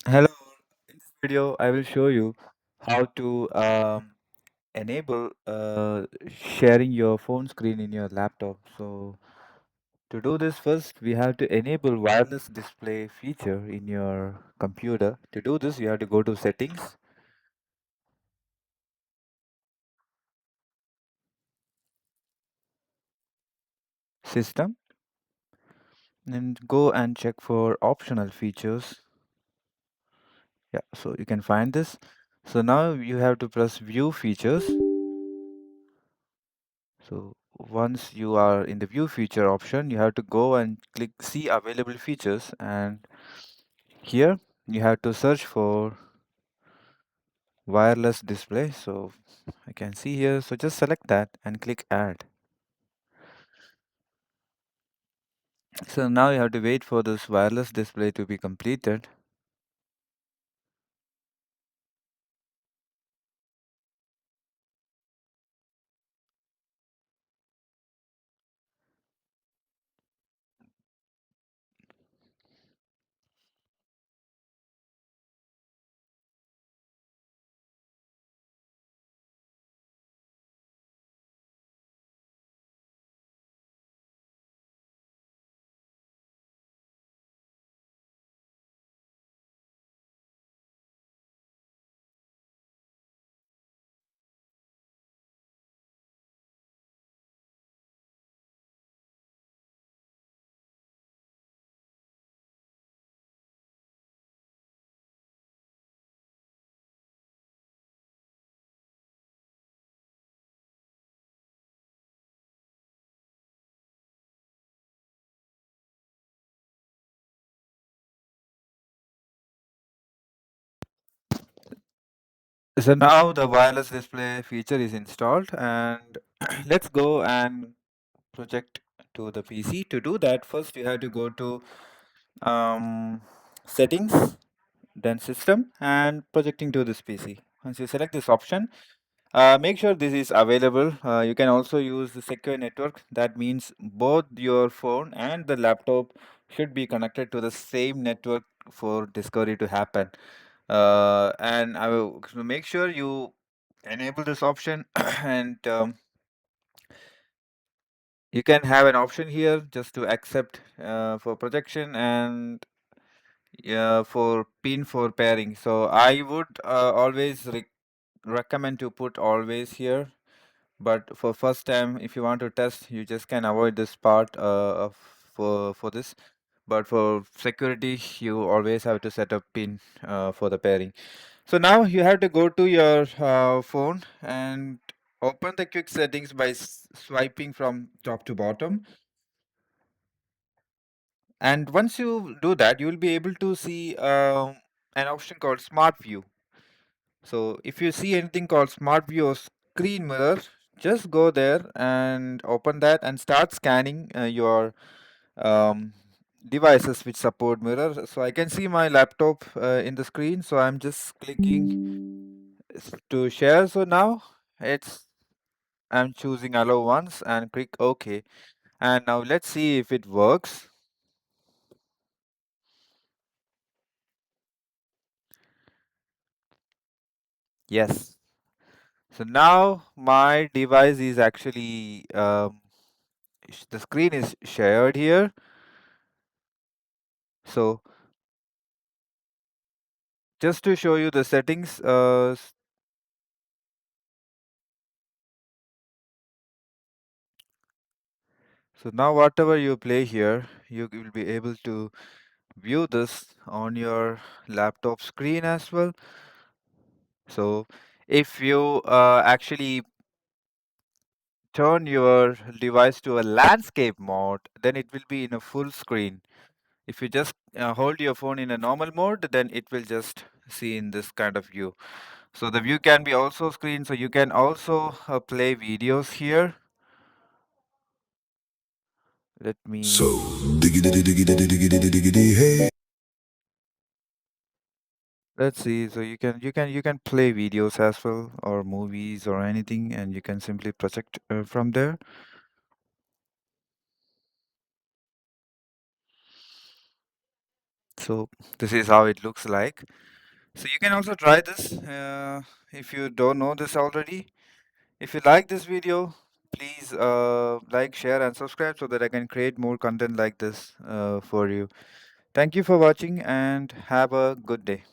Hello, in this video I will show you how to enable sharing your phone screen in your laptop. So to do this first we have to enable wireless display feature in your computer. To do this you have to go to settings, system, and go and check for optional features. Yeah, so you can find this. So now you have to press view features. So once you are in the view feature option, you have to go and click see available features, and here you have to search for wireless display. So I can see here. So just select that and click add. So now you have to wait for this wireless display to be completed. So now the wireless display feature is installed, and let's go and project to the PC. To do that, first you have to go to settings, then system, and projecting to this PC. Once you select this option, make sure this is available. You can also use the secure network. That means both your phone and the laptop should be connected to the same network for discovery to happen. And I will so make sure you enable this option and you can have an option here just to accept for projection and for pin for pairing. So I would always recommend to put always here, but for first time if you want to test you just can avoid this part of for this, but for security you always have to set up pin for the pairing. So now you have to go to your phone and open the quick settings by swiping from top to bottom. And once you do that, you will be able to see an option called Smart View. So if you see anything called Smart View or Screen Mirror, just go there and open that and start scanning your um, devices which support mirror. So I can see my laptop in the screen. So I'm just clicking to share. So now it's I'm choosing allow once and click OK. And now let's see if it works. Yes. So now my device is actually the screen is shared here. So just to show you the settings, so now whatever you play here, you will be able to view this on your laptop screen as well. So if you actually turn your device to a landscape mode, then it will be in a full screen. If you just hold your phone in a normal mode, then it will just see in this kind of view. So the view can be also screen, so you can also play videos here. Let So, me diggity diggity diggity diggity hey. let's see. So you can play videos as well or movies or anything, and you can simply project from there. So this is how it looks like. So you can also try this if you don't know this already. If you like this video, please like, share, and subscribe so that I can create more content like this for you. Thank you for watching and have a good day.